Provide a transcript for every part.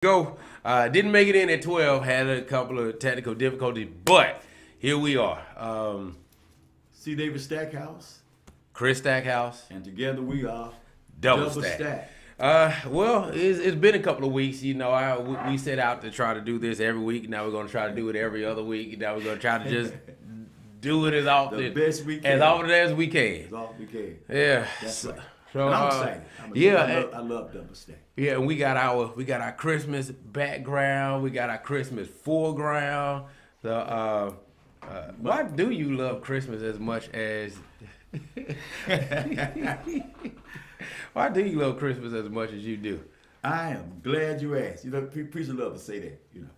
Go. Didn't make it in at 12. Had a couple of technical difficulties, but here we are. C. David Stackhouse, Chris Stackhouse, and together we are double stack. Well, it's been a couple of weeks. You know, we set out to try to do this every week. Now we're going to try to do it every other week. Now we're going to try to just do it as often best we can. as often as we can. As often we can. Yeah. That's right. So, and I'm excited. I love double stack. Yeah, and we got our Christmas background. We got our Christmas foreground. Why do you love Christmas as much as? Why do you love Christmas as much as you do? I am glad you asked. You know, preachers love to say that. You know,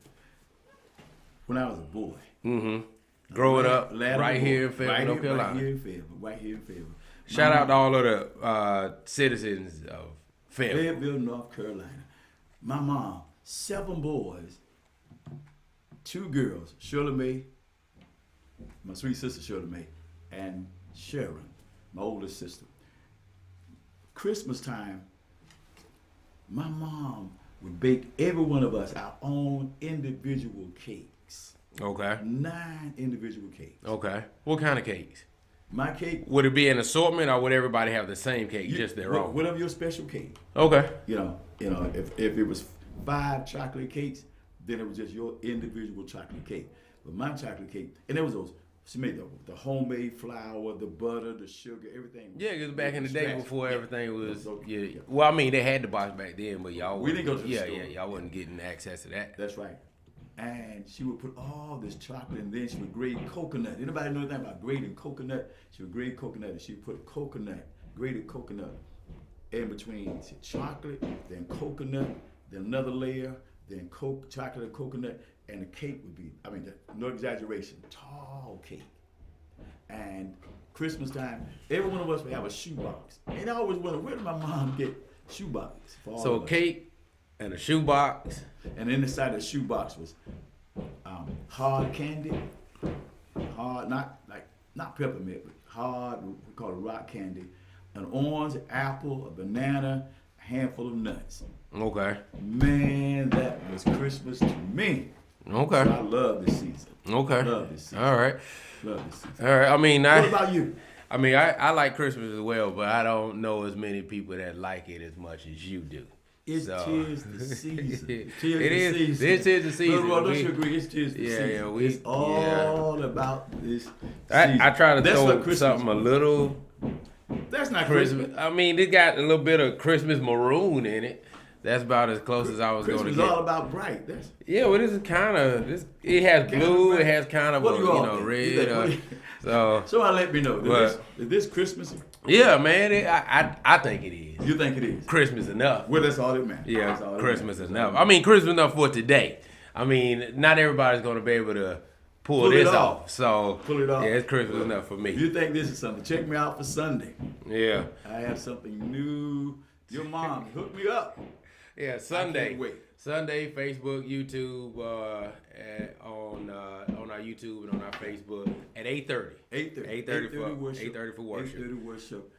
when I was a boy, growing up right here in Fayetteville, North Carolina. Right here in Fayetteville. Shout out to all of the citizens of Fayetteville, North Carolina. My mom, 7 boys, 2 girls, Shirley Mae, my sweet sister Shirley Mae, and Sharon, my oldest sister. Christmas time, my mom would bake every one of us our own individual cakes. Okay. 9 individual cakes. Okay. What kind of cakes? My cake. Would it be an assortment, or would everybody have the same cake, just their own? Whatever your special cake. Okay. You know, if it was 5 chocolate cakes, then it was just your individual chocolate cake. But my chocolate cake, and there was those. She made the homemade flour, the butter, the sugar, everything. Yeah, because back in the day before everything was, yeah. Well, I mean, they had the box back then, but y'all we didn't go to the store. Yeah, y'all wasn't getting access to that. That's right. And she would put all this chocolate, and then she would grate coconut. Anybody know anything about grating coconut? She would grate coconut, and she would put grated coconut, in between chocolate, then coconut, then another layer, then chocolate and coconut, and the cake would be, no exaggeration, tall cake. And Christmas time, every one of us would have a shoebox. And I always wondered, where did my mom get shoeboxes for all So of a us? cake and a shoebox. And inside the shoebox was hard candy, not peppermint, but hard, we call it rock candy, an orange, apple, a banana, a handful of nuts. Okay. Man, that was Christmas to me. Okay. So I love this season. Okay. Love this season. All right. Love this season. All right. I mean, What about you? I mean, I like Christmas as well, but I don't know as many people that like it as much as you do. It's tis the season. It is. This is the season. No, don't you agree? It's tis the season. Yeah, it's all about this season. I try to That's throw what Christmas something a little That's not Christmas. Christmas. I mean, it got a little bit of Christmas maroon in it. That's about as close as I was going to Christmas get. is all about bright. Yeah, well, this is kind of this. It has blue. It has kind of red. So let me know. Is this Christmas? Yeah, man. I think it is. You think it is? Christmas enough. Well, that's all that matters. Yeah, Christmas enough. I mean, Christmas enough for today. I mean, not everybody's going to be able to pull this off. So pull it off. Yeah, it's Christmas enough for me. If you think this is something, check me out for Sunday. Yeah. I have something new. Your mom hooked me up. Yeah, Sunday. I can't wait. Sunday, Facebook, YouTube, on our YouTube and on our Facebook at 8:30. 8:30 for worship. 8:30 worship.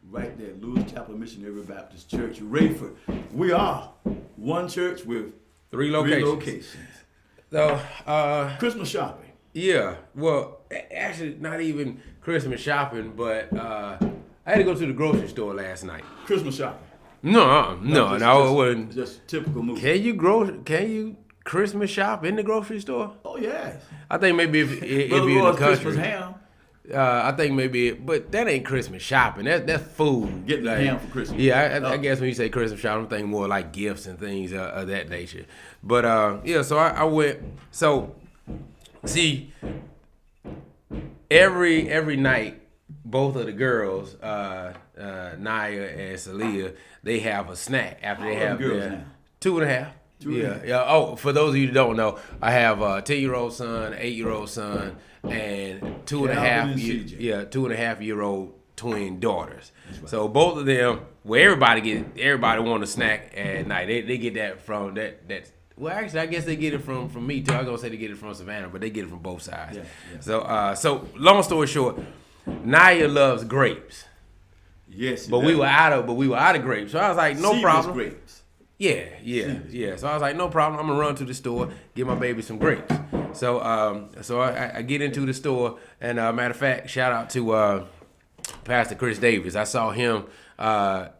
Right there, Lewis Chapel Missionary Baptist Church, Rayford. We are one church with 3 locations. So, Christmas shopping. Yeah. Well, actually, not even Christmas shopping, but I had to go to the grocery store last night. Christmas shopping. No, it wasn't. Just typical movie. Can you Christmas shop in the grocery store? Oh yes. I think maybe if you're in the country. Christmas ham. I think but that ain't Christmas shopping. That's food. Getting the ham for Christmas. Yeah, I guess when you say Christmas shopping, I'm thinking more like gifts and things of that nature. But yeah, so I went. So see, every night, both of the girls, Naya and Celia, they have a snack after they have their 2.5. Yeah. Oh, for those of you who don't know, I have a 10-year-old son, 8-year-old son, and 2.5-year-old twin daughters. Right. So both of them, everybody want a snack at night. They get that from that. Well, actually, I guess they get it from me too. I was gonna say they get it from Savannah, but they get it from both sides. Yeah. So long story short, Naya loves grapes. Yes. But we were out of grapes. So I was like, no problem. Grapes. Yeah. So I was like, no problem. I'm gonna run to the store, get my baby some grapes. So I get into the store, and matter of fact, shout out to Pastor Chris Davis. I saw him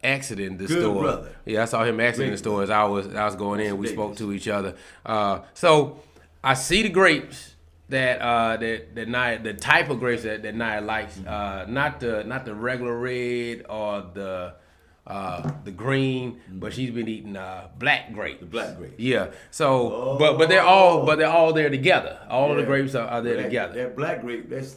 exiting the store. Brother. Yeah, I saw him exiting the store as I was going in. We spoke to each other. So I see the grapes that Nia, the type of grapes that Nia likes, not the regular red or the green, but she's been eating black grape. The black grape. Yeah. So, but they're all there together. All of the grapes are there together. That black grape, that's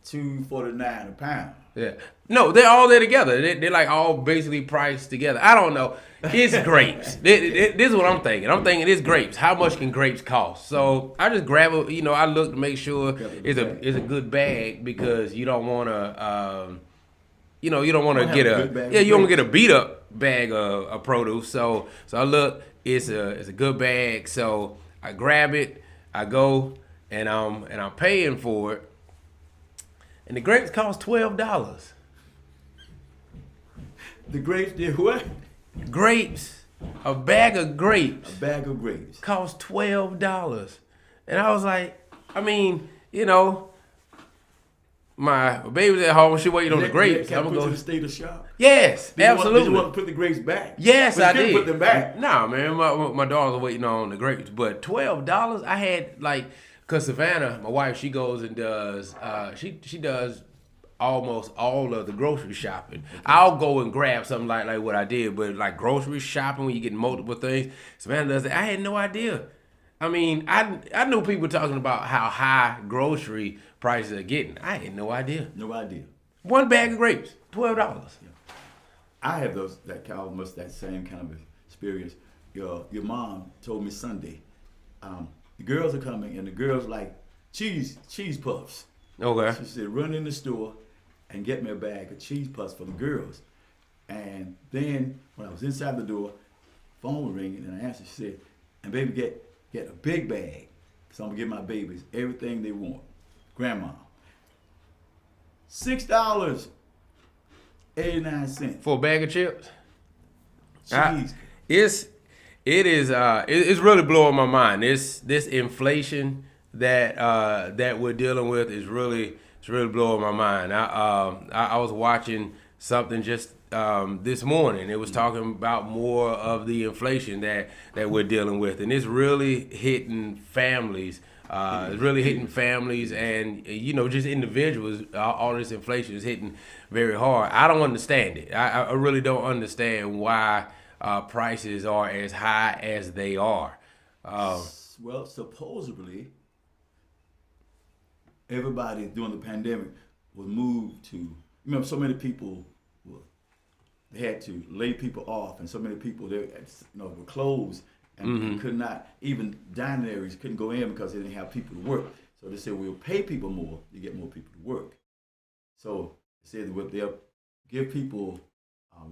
$2.49 a pound. Yeah. No, they're all there together. They're like all basically priced together. I don't know. It's grapes. This is what I'm thinking. I'm thinking it's grapes. How much can grapes cost? So I just grab a. I look to make sure it's a good bag, because you don't want to. You don't want to get you don't want to get a beat up bag of produce. So I look. It's a good bag. So I grab it. I go and I'm paying for it. And the grapes cost $12. The grapes did what? Grapes. A bag of grapes. A bag of grapes. Cost $12. And I was like, my baby's at home. She waiting on the grapes. I'm going to the state of shock. Yes, absolutely. Did you want to put the grapes back? Yes, I did. Put them back. Nah, man. My daughter's waiting on the grapes. But $12, I had because Savannah, my wife, she goes and does, she does almost all of the grocery shopping. Okay. I'll go and grab something like what I did, but like grocery shopping, when you get multiple things, Savannah does it. I had no idea. I mean, I knew people talking about how high grocery prices are getting. I had no idea. No idea. One bag of grapes, $12. Yeah. I have almost that same kind of experience. Your mom told me Sunday, the girls are coming, and the girls like cheese puffs. Okay. She said, run in the store and get me a bag of cheese puffs for the girls. And then when I was inside the door, phone was ringing, and I answered. She said, and baby, get a big bag, so I'm gonna give my babies everything they want. Grandma, $6.89 for a bag of chips. Cheese. It's really blowing my mind. This inflation that we're dealing with is really blowing my mind. I was watching something just this morning. It was talking about more of the inflation that we're dealing with, and it's really hitting families. It's really hitting families and just individuals. All this inflation is hitting very hard. I don't understand it. I really don't understand why prices are as high as they are. Well, supposedly, everybody during the pandemic was moved to. Remember, so many people they had to lay people off, and so many people were closed and could not, even dining areas couldn't go in because they didn't have people to work. So they said, we'll pay people more to get more people to work. So they said they'll give people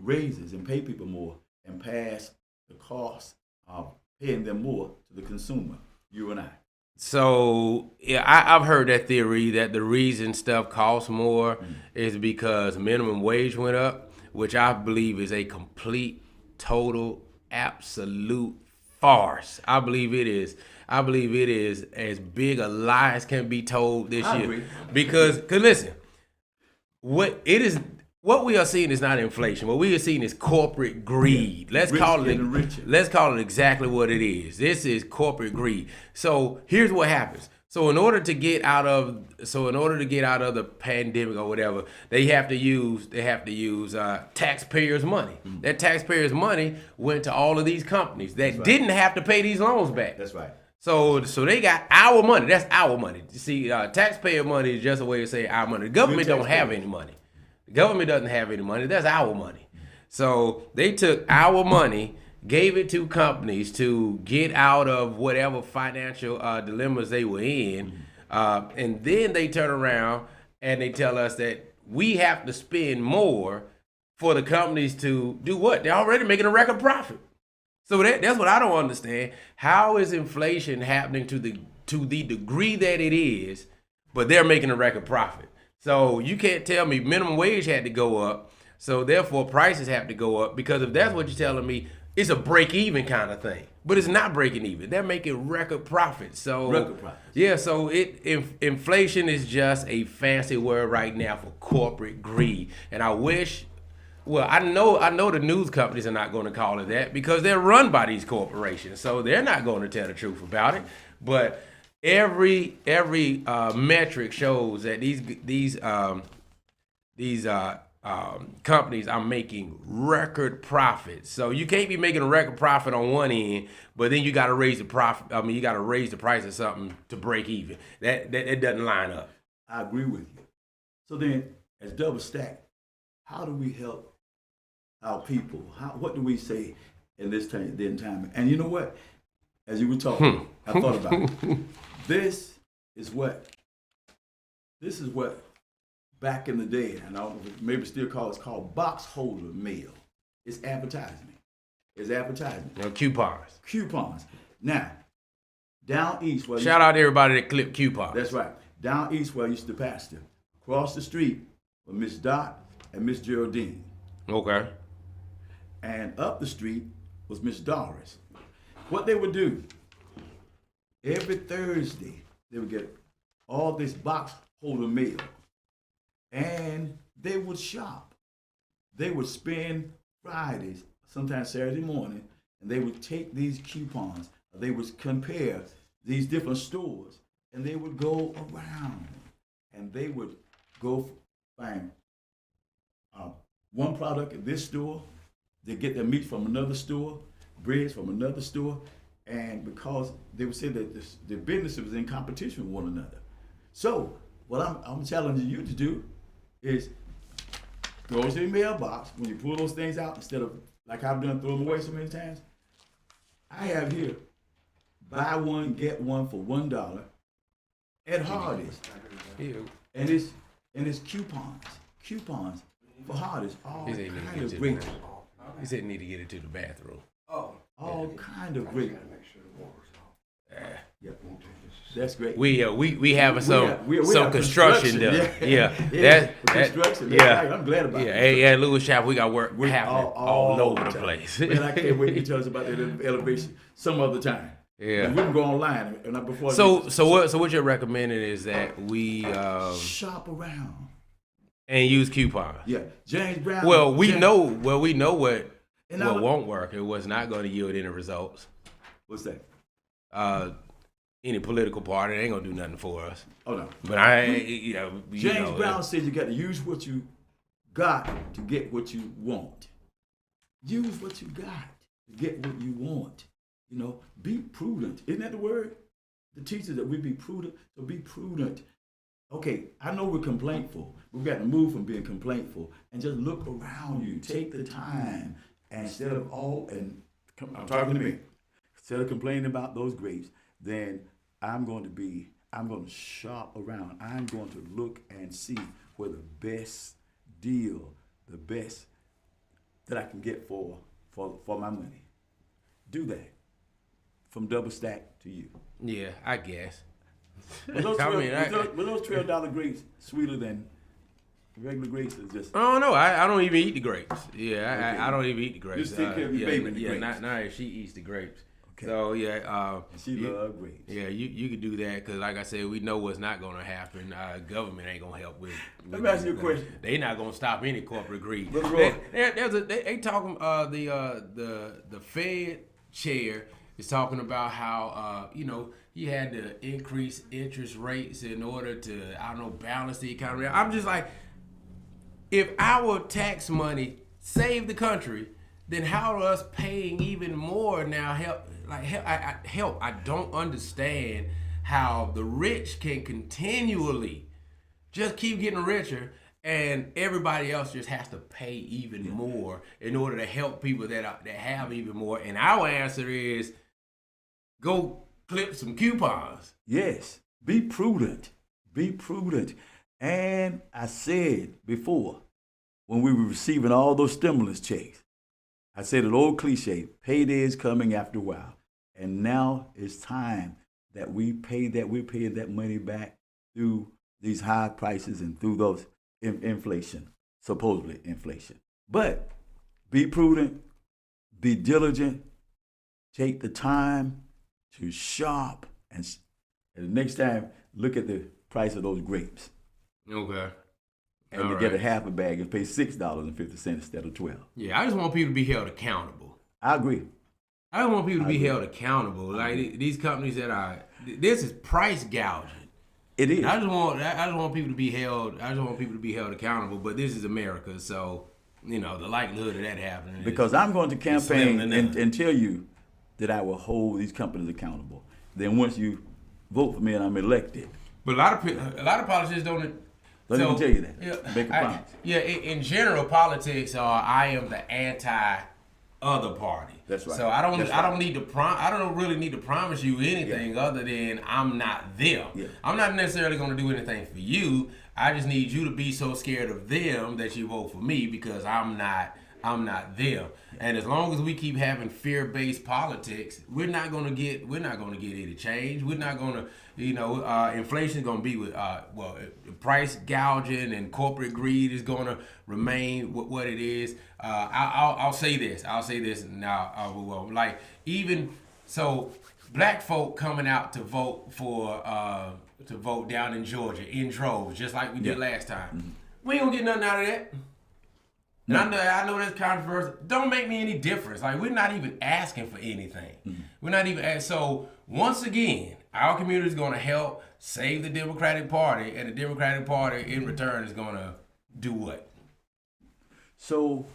raises and pay people more and pass the cost of paying them more to the consumer, you and I. So yeah, I've heard that theory that the reason stuff costs more is because minimum wage went up, which I believe is a complete, total, absolute farce. I believe it is as big a lie as can be told this year. Agree. Because listen, what we are seeing is not inflation. What we are seeing is corporate greed. Let's call it exactly what it is. This is corporate greed. So here's what happens. So in order to get out of the pandemic or whatever, they have to use taxpayers' money. That taxpayers' money went to all of these companies that didn't have to pay these loans back. That's right. So they got our money. That's our money. You see, taxpayer money is just a way to say our money. The government don't have any money. The government doesn't have any money. That's our money. So they took our money, gave it to companies to get out of whatever financial dilemmas they were in, and then they turn around and they tell us that we have to spend more for the companies to do what? They're already making a record profit. So that's what I don't understand. How is inflation happening to the degree that it is, but they're making a record profit? So you can't tell me minimum wage had to go up, so therefore prices have to go up, because if that's what you're telling me, it's a break even kind of thing, but it's not breaking even. They're making record profits. So Record profits. yeah. So inflation is just a fancy word right now for corporate greed, and I wish. Well, I know the news companies are not going to call it that because they're run by these corporations, so they're not going to tell the truth about it. But every metric shows that these companies are making record profits. So you can't be making a record profit on one end, but then you got to raise the profit. I mean, you got to raise the price of something to break even. That doesn't line up. I agree with you. So then, as Double Stack, how do we help our people? What do we say in this time? And you know what? As you were talking, I thought about it. This is what back in the day, and I don't know if maybe still it's called box holder mail. It's advertising. Coupons. Coupons. Now, down east where shout out to everybody that clip coupons. That's right. Down east where I used to pastor. Across the street were Miss Dot and Miss Geraldine. Okay. And up the street was Miss Doris. What they would do, every Thursday, they would get all this box holder mail. And they would shop. They would spend Fridays, sometimes Saturday morning, and they would take these coupons. They would compare these different stores, and they would go around. And they would go find one product at this store. They get their meat from another store, breads from another store, and because they would say that the business was in competition with one another. So what I'm challenging you to do is go to your mailbox when you pull those things out instead of like I've done throw them away so many times. I have here buy one get one for $1 at Hardee's, and it's coupons for Hardee's. All kind of great. He said need to get it to the bathroom. All kind of great. Yeah. That's great. We having some construction done. Yeah. Construction. Yeah. Right. I'm glad about it. Yeah, Lewis Shop, we got work happening all over the place. And I can't wait to tell us about that elevation some other time. Yeah. And we can go online and before. So what you're recommending is that we shop around and use coupons. Yeah, James Brown. We know what won't work and what's not going to yield any results. What's that? Any political party ain't gonna do nothing for us. Oh no. But James Brown said you got to use what you got to get what you want. Use what you got to get what you want. Be prudent. Isn't that the word? The teacher that we be prudent. So be prudent. Okay, I know we're complaintful. We've got to move from being complaintful and just look around you. Take the time and instead of I'm talking to me. Instead of complaining about those grapes, then I'm going to shop around. I'm going to look and see where the best deal, the best that I can get for my money. Do that. From Double Stack to you. Yeah, I guess. But those $12 grapes sweeter than regular grapes? Is just. I don't know. I don't even eat the grapes. Yeah, okay. I don't even eat the grapes. Just take care of your baby in the grapes. Not she eats the grapes. Okay. So yeah, and she loves grapes. Yeah, you could do that because, like I said, we know what's not going to happen. Government ain't going to help with. Let me ask you a question. They not going to stop any corporate greed. They talking the Fed chair is talking about how you had to increase interest rates in order to balance the economy. I'm just like, if our tax money saved the country, then how are us paying even more now help? I don't understand how the rich can continually just keep getting richer and everybody else just has to pay even more in order to help people that have even more. And our answer is go clip some coupons. Yes, be prudent. Be prudent. And I said before, when we were receiving all those stimulus checks, I said an old cliche, payday is coming after a while. And now it's time that we're paying that money back through these high prices and through those inflation, supposedly inflation. But be prudent, be diligent, take the time to shop, and the next time look at the price of those grapes. Okay. And All to get a right. half a bag and pay $6.50 instead of $12. Yeah, I just want people to be held accountable. I agree. I don't want people to be agree. held accountable. Like these companies that are, this is price gouging. It is. I just want people to be held. I just want people to be held accountable. But this is America, so the likelihood of that happening. Because I'm going to campaign slim to none. and tell you that I will hold these companies accountable. Then once you vote for me and I'm elected, But a lot of politicians don't. Don't even tell you that. Yeah, Make a promise. In general, politics are I am the anti other party. That's right. So I don't That's right. I don't really need to promise you anything other than I'm not them. Yeah. I'm not necessarily going to do anything for you. I just need you to be so scared of them that you vote for me because I'm not them. And as long as we keep having fear-based politics, we're not gonna get any change. We're not gonna, inflation is gonna be with price gouging and corporate greed is gonna remain what it is. I'll say this. Now, even so, black folk coming out to vote down in Georgia in droves, just like we did last time. Mm-hmm. We ain't gonna get nothing out of that. And I know that's controversial. Don't make me any difference. Like, we're not even asking for anything. Mm-hmm. We're not even so once again, our community is going to help save the Democratic Party, and the Democratic Party in return is going to do what? So,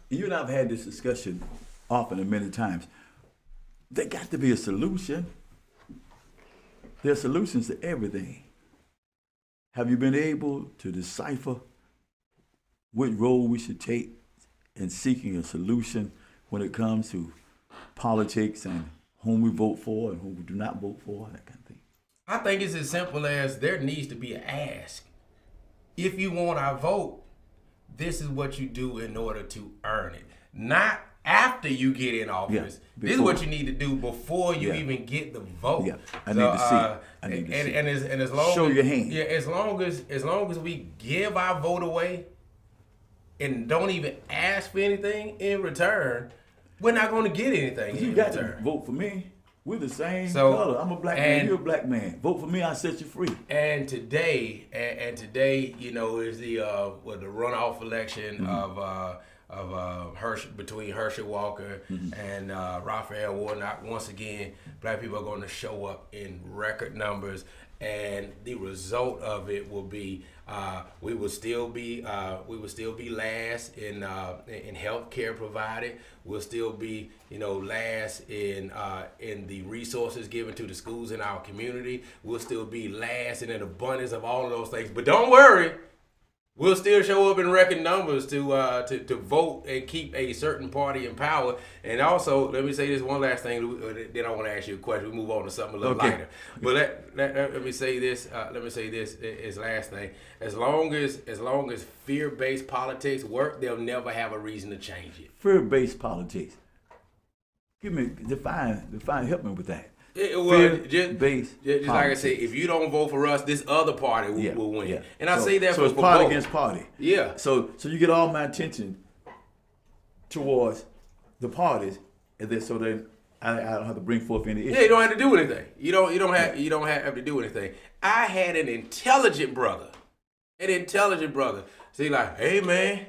you and I have had this discussion often and many times. There got to be a solution. There are solutions to everything. Have you been able to decipher what role we should take in seeking a solution when it comes to politics and whom we vote for and whom we do not vote for, that kind of thing? I think it's as simple as there needs to be an ask. If you want our vote, this is what you do in order to earn it. Not after you get in office. Yeah, this is what you need to do before you even get the vote. Yeah, I need to see. I need to see. And as long Show as, your hand. Yeah, as long as we give our vote away and don't even ask for anything in return, we're not going to get anything You in got return. to vote for me. We're the same So, color. I'm a black man. You're a black man. Vote for me. I set you free. And today, is the runoff election of between Herschel Walker and Raphael Warnock. Once again, black people are going to show up in record numbers, and the result of it will be we will still be last in health care provided. We'll still be last in the resources given to the schools in our community. We'll still be last in an abundance of all of those things. But don't worry. We'll still show up in record numbers to vote and keep a certain party in power. And also, let me say this one last thing. Then I want to ask you a question. We move on to something a little lighter. But let me say this. Is last thing. As long as fear-based politics work, they'll never have a reason to change it. Fear-based politics. Define. Help me with that. Just like I said, if you don't vote for us, this other party will win. Yeah. And I say that so it's for party both. against party. Yeah. So you get all my attention towards the parties, and then I don't have to bring forth any issues. Yeah, you don't have to do anything. You don't have to do anything. I had an intelligent brother. See, like, hey man,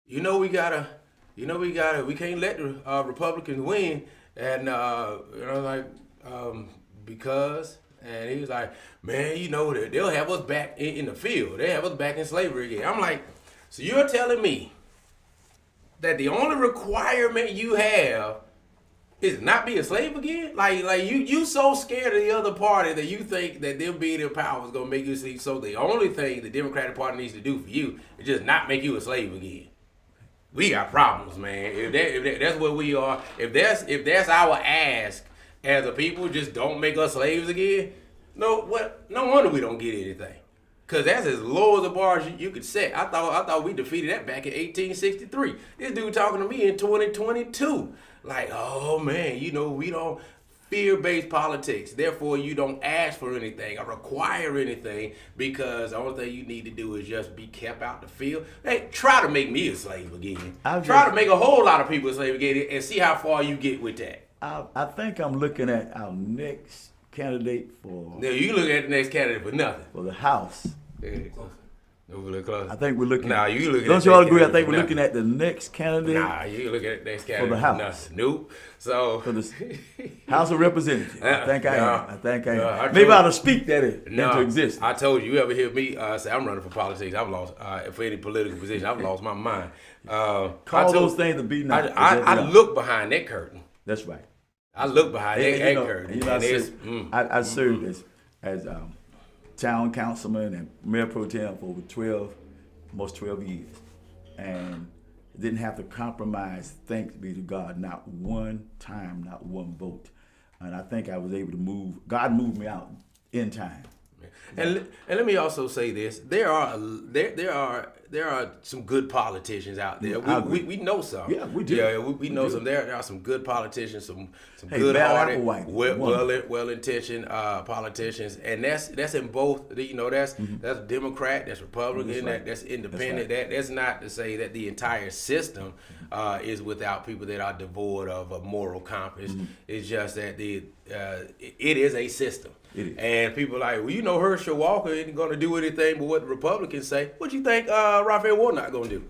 we can't let the Republicans win, and because, and he was like, man, they'll have us back in the field. They have us back in slavery again. I'm like, so you're telling me that the only requirement you have is not be a slave again? Like you so scared of the other party that you think that them being in power is gonna make you sleep. So the only thing the Democratic Party needs to do for you is just not make you a slave again. We got problems, man. If that's what we are, if that's our ask as a people, just don't make us slaves again. No wonder we don't get anything. Cause that's as low as the bar as you could set. I thought we defeated that back in 1863. This dude talking to me in 2022. Like, oh man, we don't fear-based politics. Therefore, you don't ask for anything or require anything because the only thing you need to do is just be kept out the field. Hey, try to make me a slave again. Try to make a whole lot of people a slave again and see how far you get with that. I think I'm looking at our next candidate for. Now, you look at the next candidate for nothing. For the House. Close. I think we're looking. Nah, you looking. Don't y'all agree? I think we're looking at the next candidate. Nah, you look at the next candidate for the House. Nope. So for the House of Representatives. I think I am. I think I am. Maybe I ought to speak that into existence. I told you. You ever hear me say I'm running for politics? I've lost for any political position. I've lost my mind. Call those things to be not. I look behind that curtain. That's right. I look behind that curtain. I served as town councilman and mayor pro tem for over almost 12 years, and didn't have to compromise, thanks be to God, not one time, not one vote. And I think I was able to move. God moved me out in time. And let me also say this: there are some good politicians out there. We know some. Yeah, we do. Yeah, we know some. There are some good politicians, some good-hearted, well-intentioned politicians, and that's in both. That's Democrat, that's Republican, that's independent. That's not to say that the entire system is without people that are devoid of a moral compass. It's just that it is a system. And people are like, well, Herschel Walker isn't going to do anything but what the Republicans say. What you think Raphael Warnock going to do?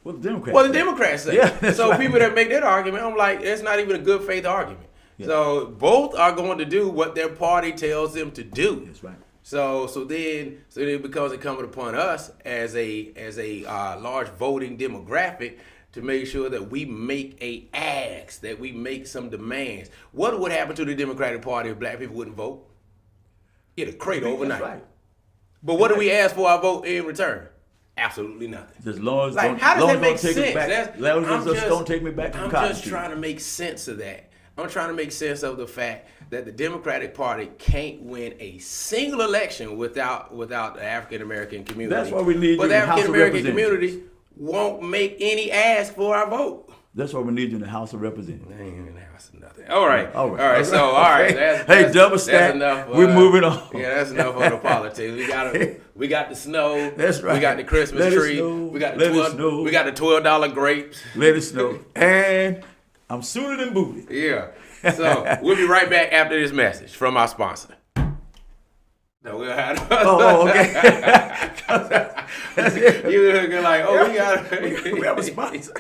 What the Democrats say. Yeah, so right. People that make that argument, I'm like, it's not even a good faith argument. Yeah. So both are going to do what their party tells them to do. That's right. So then it becomes incumbent upon us as a large voting demographic to make sure that we make a ask, that we make some demands. What would happen to the Democratic Party if black people wouldn't vote? Get a crate overnight. Right. But what do we ask for our vote in return? Absolutely nothing. Just long as how does that make sense? Don't take me back to I'm Cotton just Street. trying to make sense of that. I'm trying to make sense of the fact that the Democratic Party can't win a single election without the African American community. That's why we need but you the in the House African of American Representatives. community won't make any ask for our vote. That's why we need you in the House of Representatives. Nothing. All right. Hey, double stack. That's enough. We're moving on. Yeah, that's enough on the politics. We got the snow. That's right. We got the Christmas tree. We got the $12 grapes. Let it snow. And I'm suited and booted. Yeah. So we'll be right back after this message from our sponsor. No, we'll have. Okay. You're like, we have a sponsor.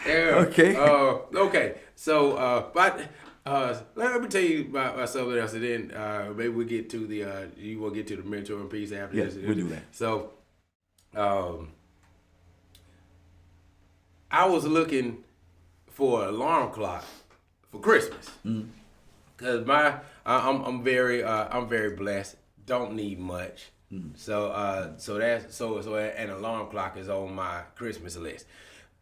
Yeah. Okay. Okay. So, let me tell you about something else, and then maybe we get to the. You want to get to the mentoring piece after this? Yes, we'll do that. So, I was looking for an alarm clock for Christmas because I'm very blessed. Don't need much. So an alarm clock is on my Christmas list.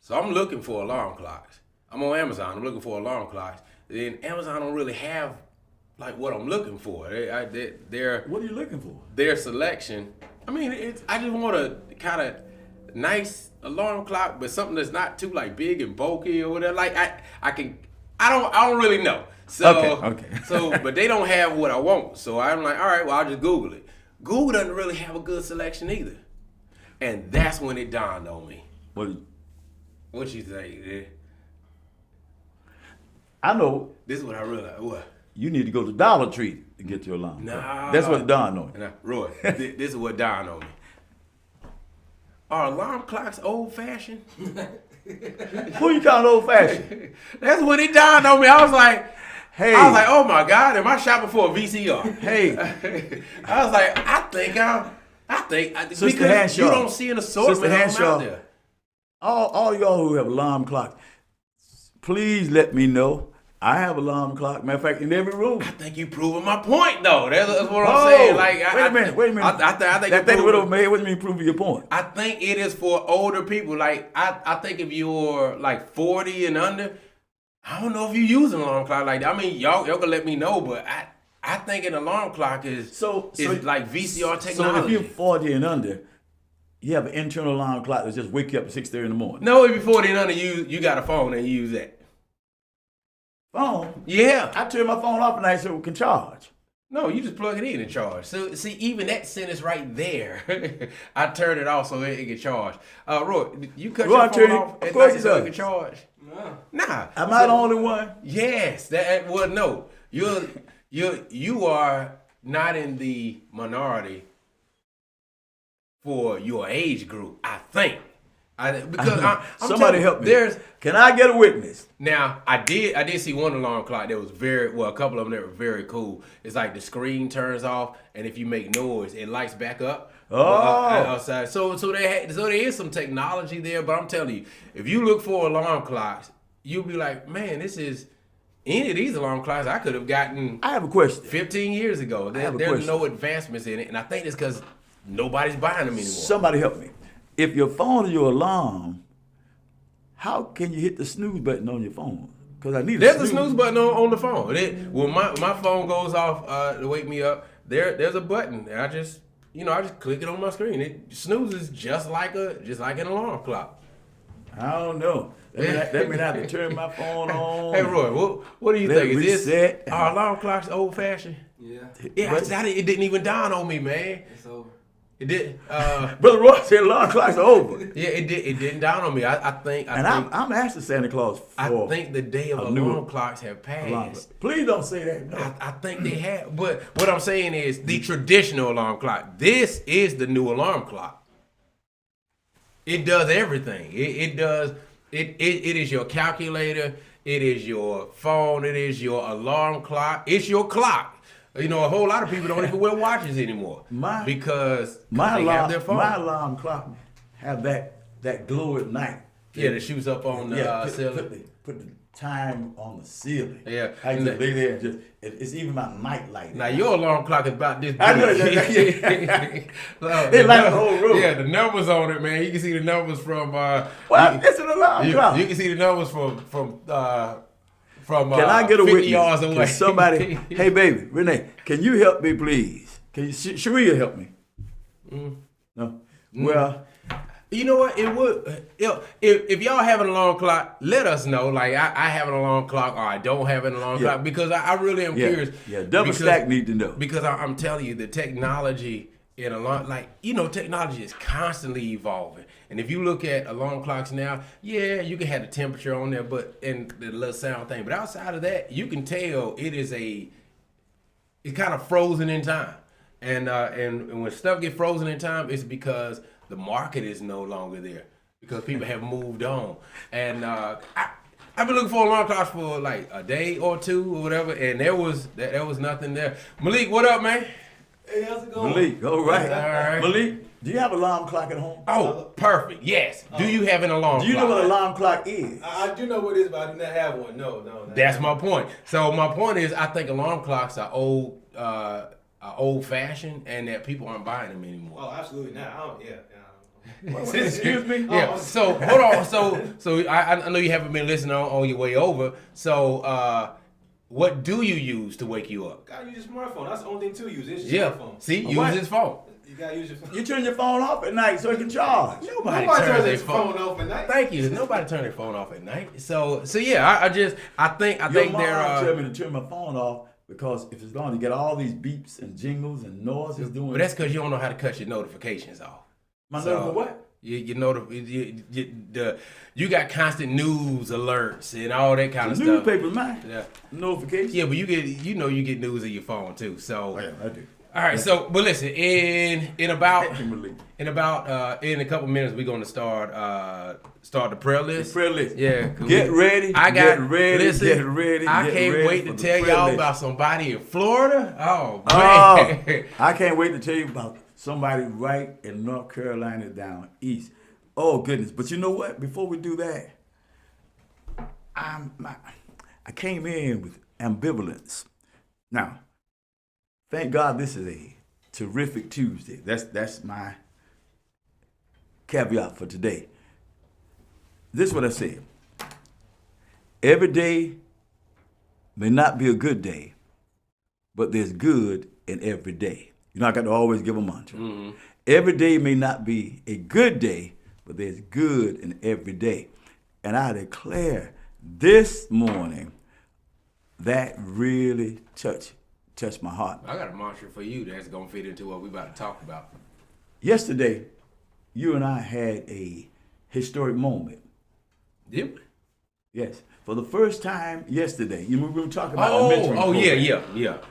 So I'm looking for alarm clocks. I'm on Amazon. I'm looking for alarm clocks. Then Amazon don't really have like what I'm looking for. What are you looking for? Their selection. I mean, I just want a kind of nice alarm clock, but something that's not too like big and bulky or whatever. Like I don't really know. So okay. But they don't have what I want. So I'm like, all right, well I'll just Google it. Google doesn't really have a good selection either. And that's when it dawned on me. What you think, dude? I know. This is what I realized. What? You need to go to Dollar Tree to get your alarm. Nah. That's what dawned on me. Roy, this is what dawned on me. Are alarm clocks old-fashioned? Who you calling old-fashioned? That's when it dawned on me. I was like, oh my God, am I shopping for a VCR? Hey. I was like, I think Sister because Hanshaw. You don't see an assortment of them out there. All y'all who have alarm clocks, please let me know. I have alarm clock. Matter of fact, in every room. I think you proving my point, though. That's what I'm saying. Like, wait a minute. I think that thing went over my head. What do you mean proving your point? I think it is for older people. Like, I think if you're like 40 and under, I don't know if you use an alarm clock like that. I mean, y'all can let me know, but I think an alarm clock is like VCR technology. So if you're 40 and under, you have an internal alarm clock that just wake you up at 6:30 in the morning. No, if you're 40 and under, you got a phone and you use that. Phone? Yeah. I turn my phone off at night so it can charge. No, you just plug it in and charge. So see, even that sentence right there, I turn it off so it can charge. Roy, you cut your phone off at night so it can charge? Nah. Am I the only one? Yes. Well, no. You are not in the minority for your age group, I think. I'm Somebody help me. There's Can I get a witness? Now, I did see one alarm clock that was a couple of them that were very cool. It's like the screen turns off, and if you make noise, it lights back up. Outside. So there is some technology there, but I'm telling you, if you look for alarm clocks, you'll be like, man, this is any of these alarm clocks I could have gotten. I have a question. 15 years ago. There's no advancements in it, and I think it's because nobody's buying them anymore. Somebody help me. If your phone is your alarm, how can you hit the snooze button on your phone? Because I need There's a snooze button on the phone. When my phone goes off to wake me up, there's a button. And I just click it on my screen. It snoozes just like an alarm clock. I don't know. That means I have to turn my phone on. Hey Roy, what do you think? Is this our alarm clock's old fashioned? Yeah. It didn't even dawn on me, man. It's over. It did. Brother Roy said alarm clocks are over. Yeah, it did. It didn't dawn on me. I'm asking Santa Claus for I think the day of alarm clocks have passed. Please don't say that. No. I think they have. But what I'm saying is the traditional alarm clock. This is the new alarm clock. It does everything. It does. It is your calculator. It is your phone. It is your alarm clock. It's your clock. You know, a whole lot of people don't even wear watches anymore because they have their phone. My alarm clock have that glow at night. Yeah, that shoots up on the ceiling. Put the time on the ceiling. Yeah. I just lay there and it's even my night light. Now your alarm clock is about this big. I know that. It lights the whole room. Yeah, the numbers on it, man. You can see the numbers from. It's an alarm clock. You can see the numbers from. Can I get a 50 witness? yards away. Can somebody, hey baby, Renee, can you help me please? Can you, Sharia help me? No. Well, you know what? It would. If y'all have an alarm clock, let us know. Like I have an alarm clock, or I don't have an alarm clock, because I really am curious. Yeah, double stack need to know. Because I'm telling you, the technology in alarm, technology is constantly evolving. And if you look at alarm clocks now, yeah, you can have the temperature on there, and the little sound thing. But outside of that, you can tell it's kind of frozen in time. And when stuff get frozen in time, it's because the market is no longer there, because people have moved on. And I've been looking for alarm clocks for like a day or two or whatever, and there was nothing there. Malik, what up, man? Hey, how's it going? Malik, all right. All right. Malik, do you have an alarm clock at home? Oh, perfect. Yes. Do you have an alarm clock? Do you know what an alarm clock is? I do know what it is, but I do not have one. No. That's my point. So my point is, I think alarm clocks are old-fashioned, and that people aren't buying them anymore. Oh, absolutely not. Excuse me? Yeah. So hold on. So I know you haven't been listening on your way over. So what do you use to wake you up? Gotta use your smartphone. That's the only thing to use. It's your smartphone. See, use his phone. You gotta use your phone. You turn your phone off at night so it can charge. Nobody turns their their phone off at night. Thank you. Nobody turn their phone off at night. So yeah, I think Your mom they're. tell me to turn my phone off because if it's going to get all these beeps and jingles and noises doing. But that's because you don't know how to cut your notifications off. For what? You got constant news alerts and all that kind of stuff. Newspapers, man. Yeah. Notifications. Yeah, but you get news on your phone too. So. Oh, yeah, I do. All right, so but listen, in a couple minutes we're gonna start the prayer list. The prayer list. Yeah. Get ready. Get ready. I can't wait to tell y'all about somebody in Florida. Oh man. I can't wait to tell you about somebody right in North Carolina down east. Oh goodness. But you know what? Before we do that, I came in with ambivalence. Now, thank God this is a terrific Tuesday. That's my caveat for today. This is what I said. Every day may not be a good day, but there's good in every day. You know, I got to always give a mantra. Mm-hmm. Every day may not be a good day, but there's good in every day. And I declare this morning, that really touched my heart. I got a mantra for you that's gonna fit into what we about to talk about. Yesterday, you and I had a historic moment. Did we? Yes. For the first time yesterday, we were talking about our mentoring program.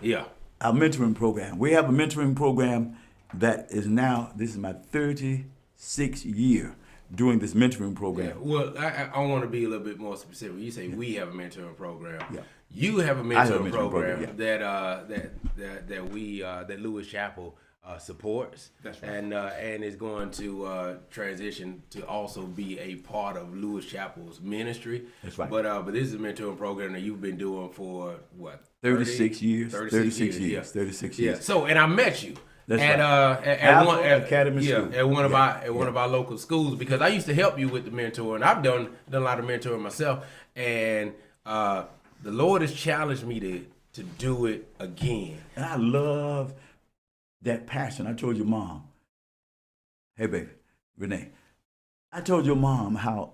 Yeah. Our mentoring program. We have a mentoring program that is now, this is my 36th year doing this mentoring program. Yeah, well, I want to be a little bit more specific. You say we have a mentoring program. Yeah. You have a mentoring program, yeah. that Lewis Chapel supports. That's right. And is going to transition to also be a part of Lewis Chapel's ministry. That's right. But this is a mentoring program that you've been doing for what? 36 years. 36 years. Yeah. 36 years. Yeah. So, and I met you. That's at right. Academy School. At one of our local schools, because I used to help you with the mentoring. I've done a lot of mentoring myself, and the Lord has challenged me to do it again. And I love that passion. I told your mom, hey baby, Renee, I told your mom how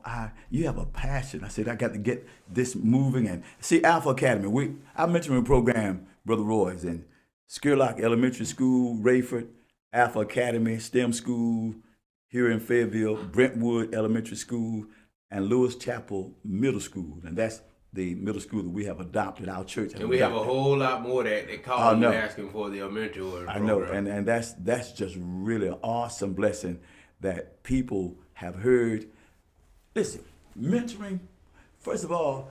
you have a passion. I said I got to get this moving. And see, Alpha Academy, our mentoring program, Brother Roy's in Skirlock Elementary School, Rayford, Alpha Academy, STEM School here in Fayetteville, Brentwood Elementary School, and Lewis Chapel Middle School. And that's the middle school that we have adopted, our church. And we have a whole lot more that call you asking for the mentoring program. I know, and that's just really an awesome blessing that people have heard. Listen, mentoring, first of all,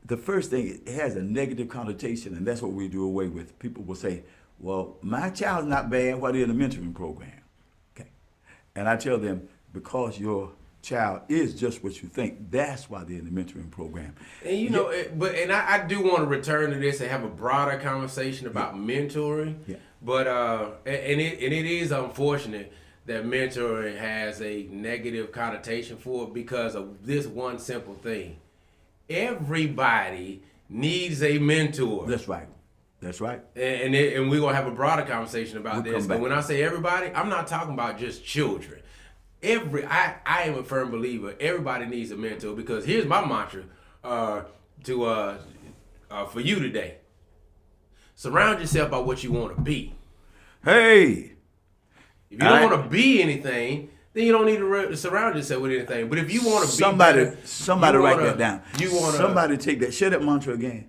the first thing, it has a negative connotation, and that's what we do away with. People will say, well, my child's not bad, why they're in the mentoring program? Okay. And I tell them, because your child is just what you think, that's why they're in the mentoring program. And you know, I do want to return to this and have a broader conversation about mentoring. Yeah. But and it is unfortunate that mentoring has a negative connotation for it because of this one simple thing. Everybody needs a mentor. That's right. That's right. And we're going to have a broader conversation about this. But when I say everybody, I'm not talking about just children. I am a firm believer everybody needs a mentor, because here's my mantra for you today. Surround yourself by what you want to be. Hey! If you don't want to be anything, then you don't need to surround yourself with anything. But if you want to be somebody write that down. Somebody take that. Share that mantra again.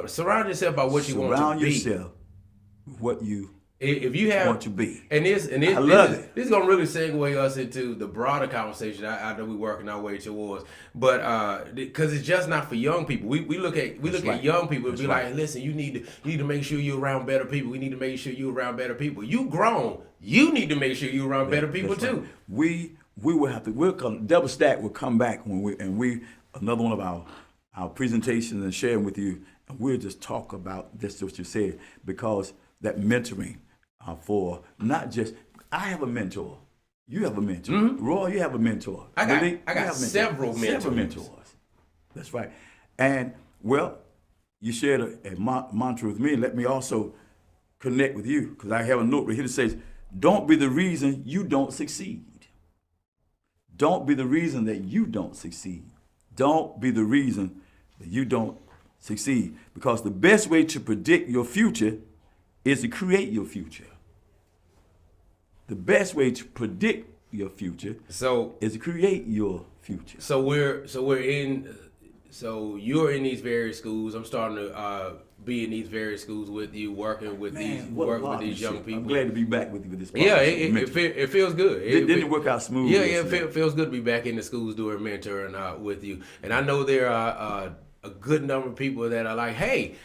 Surround yourself by what you want to be. Surround yourself with what you want to be. And this I love it. This is gonna really segue us into the broader conversation I know we're working our way towards. But because it's just not for young people. We look at young people and be like, listen, you need to make sure you're around better people. We need to make sure you're around better people. You grown. You need to make sure you're around better people too. Right. We will have to. Double Stack will come back when another one of our presentations and sharing with you, and we'll just talk about just what you said, because that mentoring for not just, I have a mentor, you have a mentor, Roy, you have a mentor. I got several mentors. That's right. And well, you shared a mantra with me. Let me also connect with you, because I have a note right here that says, don't be the reason you don't succeed. Don't be the reason that you don't succeed. Don't be the reason that you don't succeed. Because the best way to predict your future is to create your future. The best way to predict your future is to create your future. So you're in these various schools. I'm starting to be in these various schools with you, working with these young people. I'm glad to be back with you with this. Yeah, it feels good. Didn't it work out smooth? Yeah, it feels good to be back in the schools doing mentoring with you. And I know there are a good number of people that are like, hey,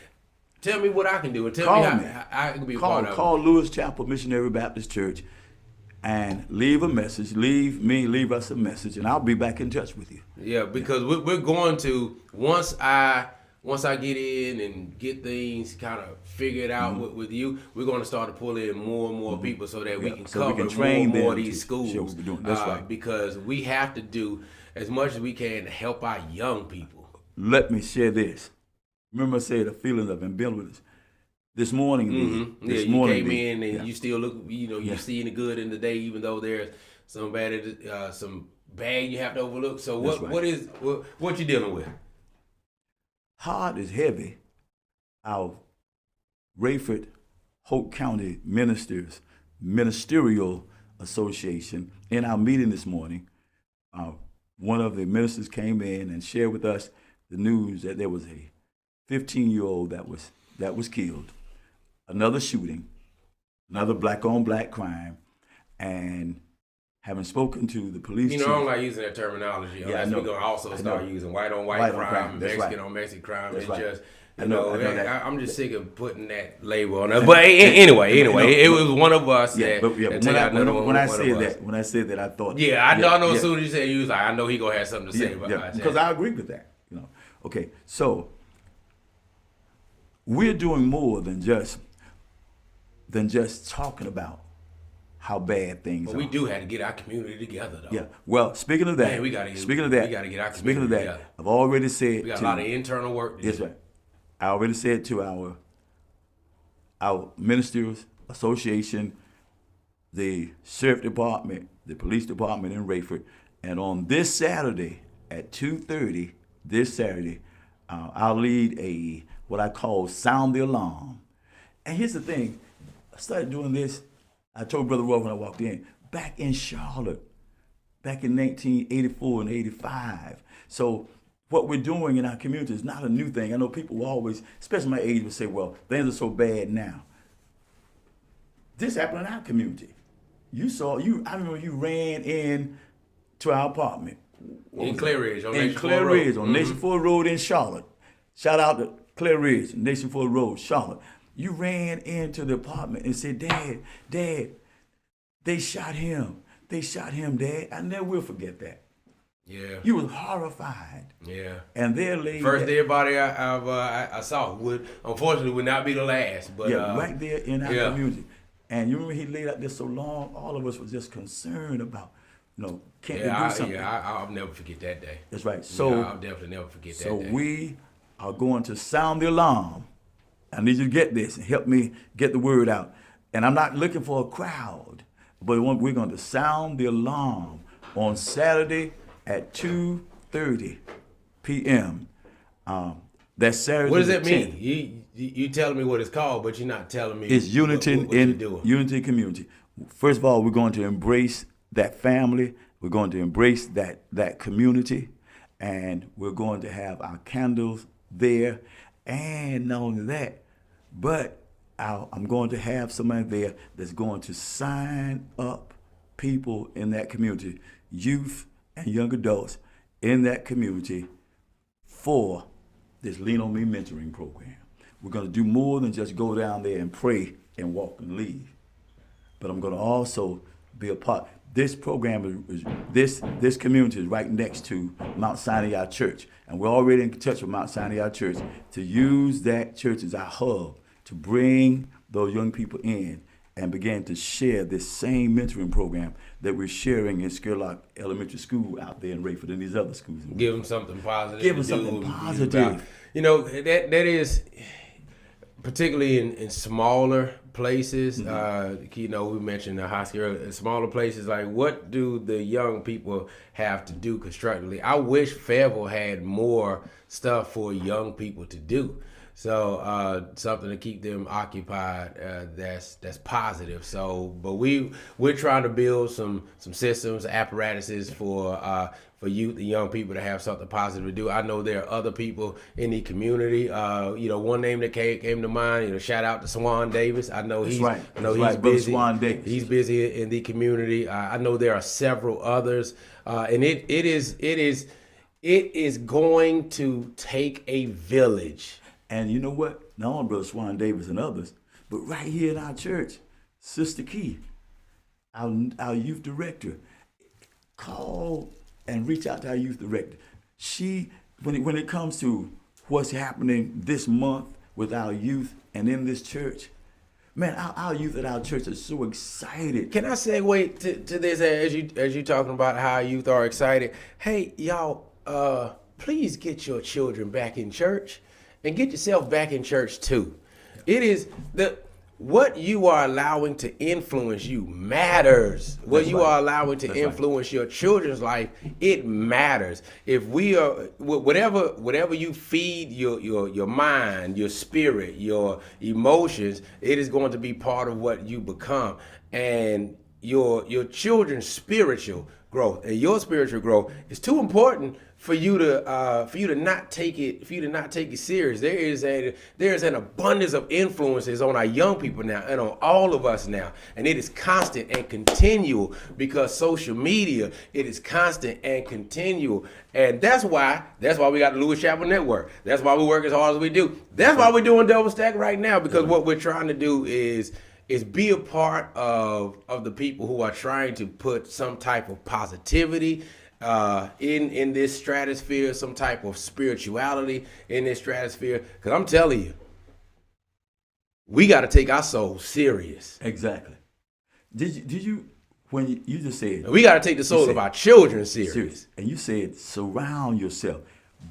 tell me what I can do, and tell me how I can be a part of it. Call Lewis Chapel Missionary Baptist Church and leave a message. Leave us a message, and I'll be back in touch with you. Yeah, because we're going to, once I get in and get things kind of figured out with you, we're going to start to pull in more and more people so that we can cover more of these schools. That's right. Because we have to do as much as we can to help our young people. Let me share this. Remember I said a feeling of ambivalence. This morning, you came in and you still look, you're seeing the good in the day, even though there's some bad you have to overlook. So what you dealing with? Heart is heavy our Rayford Hope County Ministerial Association, in our meeting this morning, one of the ministers came in and shared with us the news that there was a 15-year-old that was killed, another shooting, another black-on-black crime, and having spoken to the police chief. I don't like using that terminology unless we're going to also start using white-on-white crime, Mexican-on-Mexican crime. It's just... I'm just sick of putting that label on it. But anyway, it was one of us when I said that, I thought. Yeah, I know. As soon as you said, you was like, I know he gonna have something to say about that. Because I agree with that. Okay, so we're doing more than just talking about how bad things are. We do have to get our community together, though. Yeah. Well, speaking of that, we gotta get our community together. I've already said we got a lot of internal work to do. That's right. I already said to our ministers association, the sheriff department, the police department in Rayford, and on this Saturday at 2:30, I'll lead what I call sound the alarm. And here's the thing, I started doing this. I told Brother Roy when I walked in, back in Charlotte, back in 1984 and 85. So what we're doing in our community is not a new thing. I know people will always, especially my age, would say, well, things are so bad now. This happened in our community. I remember you ran in to our apartment. In Clay Ridge, on Nation Ford Road in Charlotte. Shout out to Clay Ridge, Nation Ford Road, Charlotte. You ran into the apartment and said, Dad, they shot him. They shot him, Dad. I never will forget that. Yeah. You was horrified. Yeah. And their lady. First dead body I saw unfortunately would not be the last. But right there in our community. And you remember he laid out there so long, all of us was just concerned about, can't they do something? I'll never forget that day. That's right. So I'll definitely never forget that day. So we are going to sound the alarm. I need you to get this and help me get the word out. And I'm not looking for a crowd, but we're going to sound the alarm on Saturday at 2:30 p.m. That's Saturday. What does that mean? You telling me what it's called, but you're not telling me. It's unity unity community. First of all, we're going to embrace that family. We're going to embrace that community, and we're going to have our candles there. And not only that, but I'm going to have somebody there that's going to sign up people in that community, youth and young adults in that community, for this Lean On Me mentoring program. We're going to do more than just go down there and pray and walk and leave. But I'm going to also be a part. This program this community is right next to Mount Sinai Church, and we're already in touch with Mount Sinai Church to use that church as our hub to bring those young people in and begin to share this same mentoring program that we're sharing in Skerlock Elementary School out there in Rayford and these other schools. Give them something positive. Give them something positive. That is particularly in smaller places. We mentioned the high school, smaller places. Like, what do the young people have to do constructively? I wish Fayetteville had more stuff for young people to do. So something to keep them occupied. That's positive. So, but we're trying to build some systems, apparatuses for youth and young people to have something positive to do. I know there are other people in the community. One name that came to mind. Shout out to Swan Davis. I know he's busy. Brother Swan Davis. He's busy in the community. I know there are several others, and it is going to take a village. And you know what? Not only Brother Swan Davis and others, but right here in our church, Sister Key, our youth director, call and reach out to our youth director. She, when it comes to what's happening this month with our youth and in this church, man, our youth at our church are so excited. Can I segue to this as you talking about how youth are excited? Hey, y'all, please get your children back in church and get yourself back in church too. It is what you are allowing to influence you matters. What you are allowing to influence your children's life, it matters. If we are whatever you feed your mind, your spirit, your emotions, it is going to be part of what you become. And your children's spiritual growth and your spiritual growth is too important for you to not take it serious. There is an abundance of influences on our young people now and on all of us now, and it is constant and continual because social media, it is constant and continual, and that's why we got the Lewis Chapel Network. That's why we work as hard as we do. That's why we're doing Double Stack right now, because what we're trying to do is be a part of the people who are trying to put some type of positivity in this stratosphere, some type of spirituality in this stratosphere. Because I'm telling you, we got to take our soul serious. Exactly. Did you when you just said we got to take the soul of our children serious. And you said surround yourself.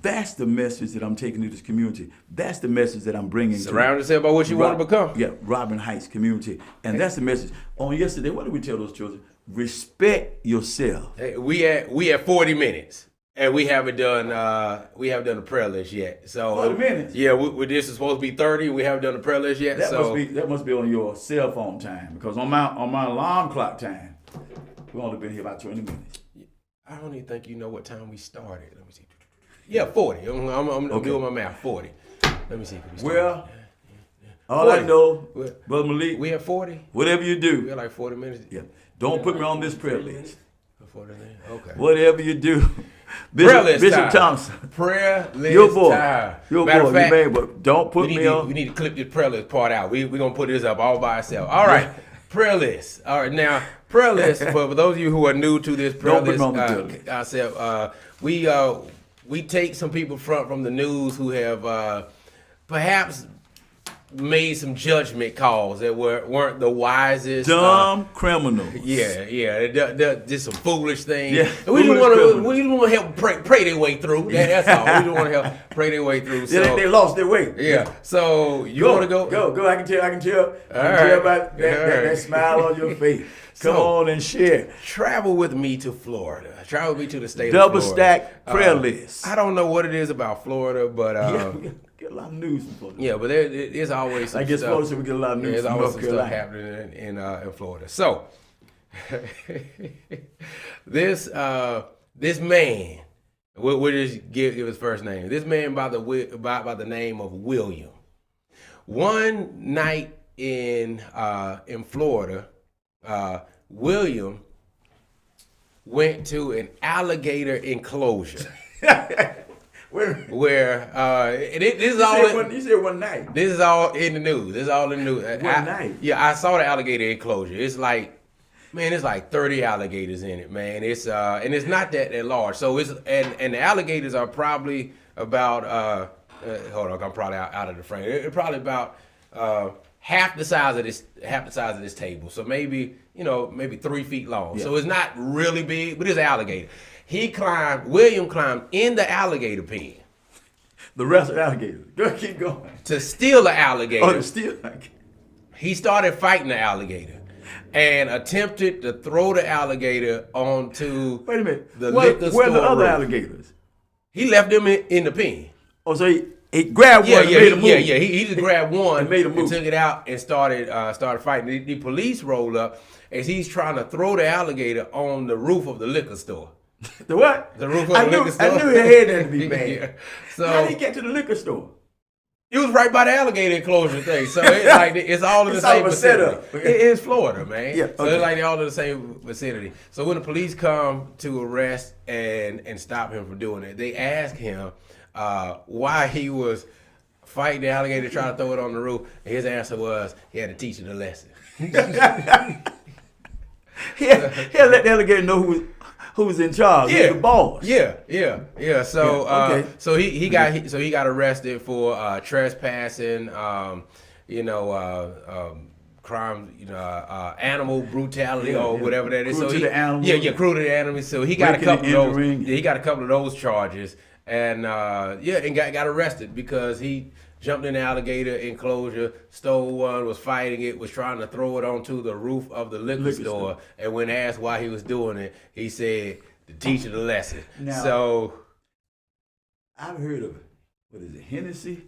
That's the message that I'm taking to this community. That's the message that I'm bringing. Surround yourself by what you want to become. Yeah, Robin Heights community. And that's the message. On yesterday, what did we tell those children? Respect yourself. Hey, we had 40 minutes. And we haven't done the prayer list yet. So 40 minutes. Yeah, this is supposed to be 30. We haven't done the prayer list yet. That must be on your cell phone time, because on my alarm clock time, we've only been here about 20 minutes. I don't even think you know what time we started. Let me see. Yeah, 40. I'm doing my math. 40. Let me see. Well, all 40. I know, Brother Malik, we have 40. Whatever you do, we have like 40 minutes. Yeah. Don't put me on this prayer list. 40 minutes. Okay. Whatever you do. Bishop Thompson. Prayer list your boy. time. Your Matter boy. Of fact, you may, but don't put me on. We need to clip this prayer list part out. We're going to put this up all by ourselves. All right. Prayer list. All right. Now, prayer list, for those of you who are new to this prayer list, we take some people from the news who have perhaps made some judgment calls that weren't the wisest. Dumb criminals. Yeah. Did some foolish things. Yeah, we just want to help pray their way through. That's all. We just want to help pray their way through. So, they lost their way. Yeah. So you want to go? Go. I can tell. I can tell about that smile on your face. Come on and share. Travel with me to Florida. Travel with me to the state Double of Florida. Stack prayer list. I don't know what it is about Florida, but we get a lot of news from Florida. Yeah, but there's always some I guess Florida, so we get a lot of news. There's from always North some Carolina. stuff happening in Florida. So this man, we'll just give his first name. This man by the name of William. One night in Florida, William went to an alligator enclosure. Where this is all. You said one night. This is all in the news. This is all in the news. One night. Yeah, I saw the alligator enclosure. It's like 30 alligators in it, man. It's and it's not that large. So it's and the alligators are probably about hold on, I'm probably out of the frame. They're probably about half the size of this table. So maybe 3 feet long. Yeah. So it's not really big, but it's an alligator. William climbed in the alligator pen. The rest of the alligators. Go keep going. To steal the alligator. Oh, to steal the alligator. He started fighting the alligator and attempted to throw the alligator onto Wait a minute. The liquor store. Where are the other roof. Alligators? He left them in the pen. Oh, so he grabbed one and made a move. Yeah. He just grabbed one and made a move. And took it out and started fighting. The police rolled up as he's trying to throw the alligator on the roof of the liquor store. The what? The roof of the liquor store. I knew he had that to be bad. Yeah. So how did he get to the liquor store? It was right by the alligator enclosure thing. So it's all in the same vicinity. It's Florida, man. Yeah, okay. So it's like all in the same vicinity. So when the police come to arrest and stop him from doing it, they ask him why he was fighting the alligator trying to throw it on the roof. And his answer was he had to teach it a lesson. He had to let the alligator know who was in charge. Yeah, the boss. Yeah. So okay. So he got arrested for trespassing. Crime. Animal brutality or whatever that is. Cruel to the animals. Yeah, cruel to the animals. So he got a couple of those. He got a couple of those charges, and and got arrested because he jumped in the alligator enclosure, stole one, was fighting it, was trying to throw it onto the roof of the liquor store. And when asked why he was doing it, he said to teach it a lesson. Now, so I've heard of what is it, Hennessy,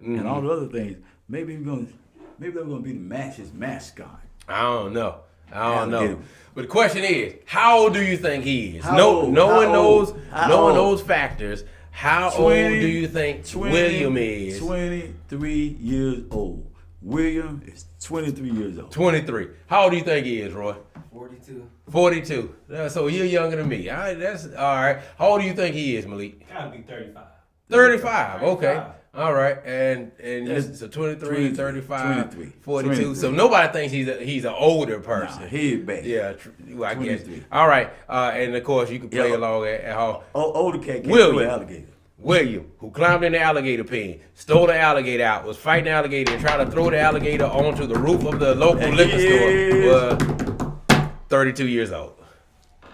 and all the other things. Maybe they're gonna be his mascot. I don't know. Alligator. But the question is, how old do you think he is? No one knows factors. How old do you think William is? 23 years old. William is 23 years old. 23. How old do you think he is, Roy? 42. 42. So you're younger than me. All right, that's all right. How old do you think he is, Malik? Gotta be 35. 35. Okay. 35. All right. And so 23, 35, 42. So nobody thinks he's an older person. Nah, he's bad. Yeah, I guess. 23. All right. And of course, you can play along at home. Older cat can't William. do an alligator. William, who climbed in the alligator pen, stole the alligator out, was fighting the alligator and tried to throw the alligator onto the roof of the local liquor store, was 32 years old.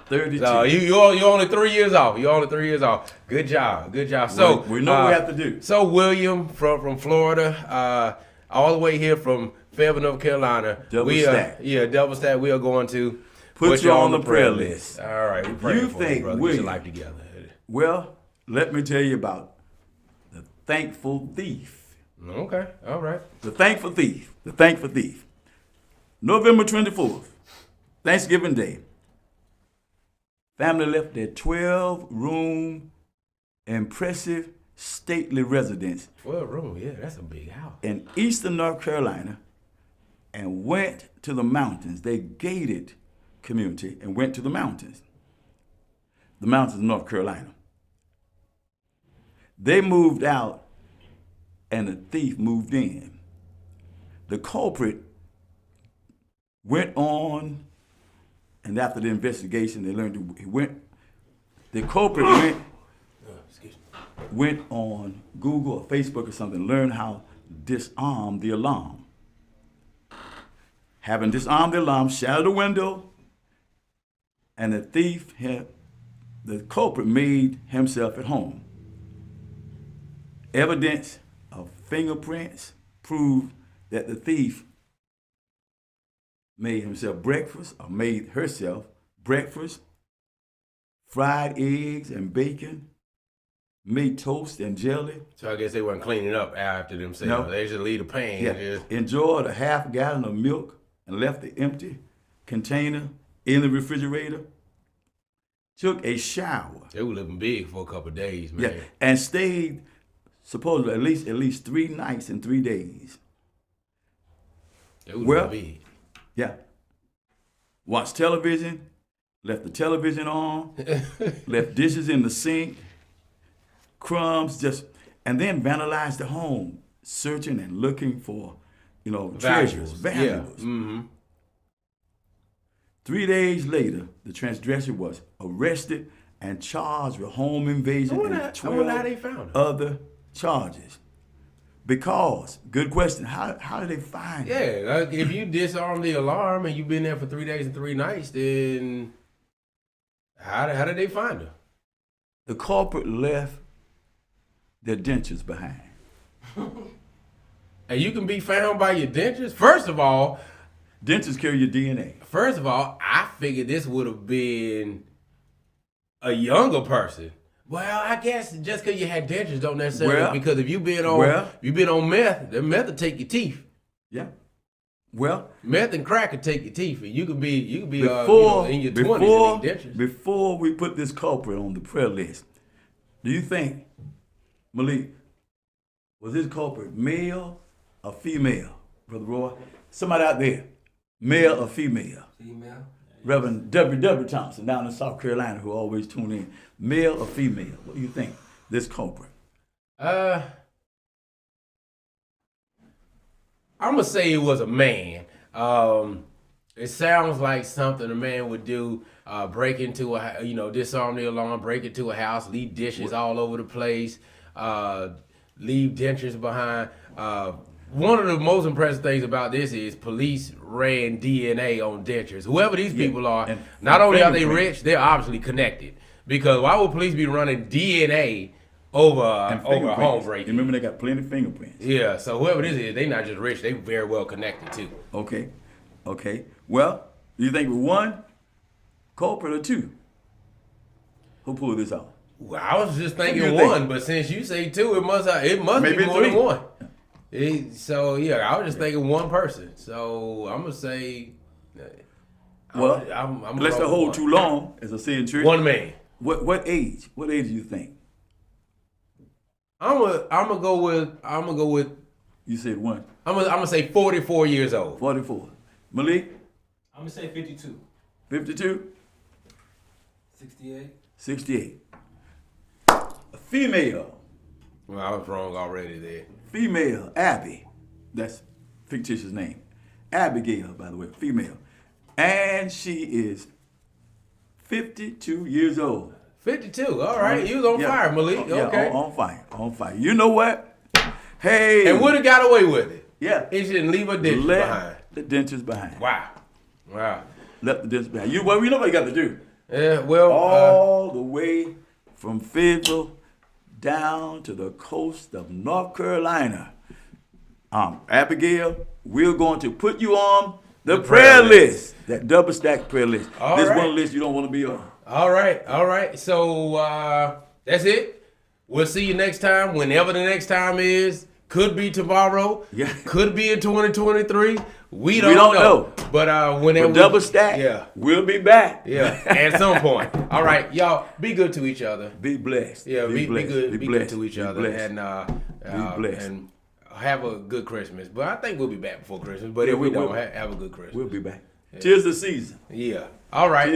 32. So you're only 3 years off. You're only 3 years off. Good job. So we know what we have to do. So William from Florida, all the way here from Fayetteville, North Carolina. Double stack. Double stack. We are going to put you on the prayer list. All right. We praying for you, brother. Get your life together. Well, let me tell you about the thankful thief. Okay. All right. The thankful thief. The thankful thief. November 24th, Thanksgiving Day. Family left their 12-room, impressive, stately residence. 12 room, yeah, that's a big house. In eastern North Carolina and went to the mountains. They gated community and went to the mountains. The mountains of North Carolina. They moved out and the thief moved in. The culprit went on, and after the investigation, they learned the culprit went on Google or Facebook or something, learned how to disarm the alarm. Having disarmed the alarm, shattered the window, and the culprit made himself at home. Evidence of fingerprints proved that the thief made himself breakfast, or made herself breakfast, fried eggs and bacon, made toast and jelly. So I guess they weren't cleaning up after themselves. No. They just leave the pan. Yeah. Enjoyed a half gallon of milk and left the empty container in the refrigerator. Took a shower. They were living big for a couple of days, man. Yeah, and stayed supposedly at least 3 nights and 3 days. They were living big. Yeah. Watched television, left the television on, left dishes in the sink, crumbs, and then vandalized the home, searching and looking for, treasures, valuables. Yeah. Mm-hmm. 3 days later, the transgressor was arrested and charged with home invasion and 12 other charges. Because, good question, how did they find him? Yeah, like if you disarm the alarm and you've been there for 3 days and 3 nights, then how did they find him? The culprit left their dentures behind. And you can be found by your dentures? First of all, dentures carry your DNA. First of all, I figured this would have been a younger person. Well, I guess just because you had dentures don't necessarily, because if you've been on meth, the meth will take your teeth. Yeah. Well, meth and crack will take your teeth, and you could be in your 20s and need dentures. Before we put this culprit on the prayer list, do you think, Malik, was this culprit male or female, Brother Roy? Somebody out there, male or female? Female. Reverend W.W. Thompson down in South Carolina, who always tune in. Male or female? What do you think, this culprit? I'm going to say it was a man. It sounds like something a man would do, break into disarm the alarm, break into a house, leave dishes all over the place, leave dentures behind. One of the most impressive things about this is police ran DNA on dentures. Whoever these people are, not only are they rich, they're obviously connected. Because why would police be running DNA over And over fingerprints. home breaking. Remember, they got plenty of fingerprints. Yeah, so whoever this is, they not just rich, they very well connected too. Okay. Well, you think with one culprit or two? Who pulled this off? Well, I was just What do thinking you one, think? but since you say two, it must Maybe be more three. than one. So yeah, I was just thinking one person. So I'm gonna say. Well, I'm let's not hold too long, as I say in church. One man. What age? What age do you think? I'm gonna go with. You said one. I'm gonna say 44 years old. 44. Malik? I'm gonna say 52. 52? 68. 68. A female. Well, I was wrong already there. Female. Abby. That's fictitious name. Abigail, by the way, female. And she is 52 years old. 52. All right, you was on fire, Malik. Yeah, Okay. on fire. You know what? Hey. And would have got away with it. Yeah. He shouldn't leave a ditch behind. The dentures behind. Wow. Left the dentures behind. You know what you got to do. Yeah. Well. All the way from Fayetteville down to the coast of North Carolina. Abigail, we're going to put you on the prayer list. That double stack prayer list. This one list you don't want to be on. All right. So that's it. We'll see you next time, whenever the next time is. Could be tomorrow. Yeah. Could be in 2023. We don't know. But whenever double stack, we'll be back. Yeah, at some point. All right, y'all, be good to each other. Be blessed. Yeah, be good. Be good to each Be other, blessed. and Be blessed. and have a good Christmas. But I think we'll be back before Christmas. But if we don't, have a good Christmas. We'll be back. Tis the season. Yeah. All right.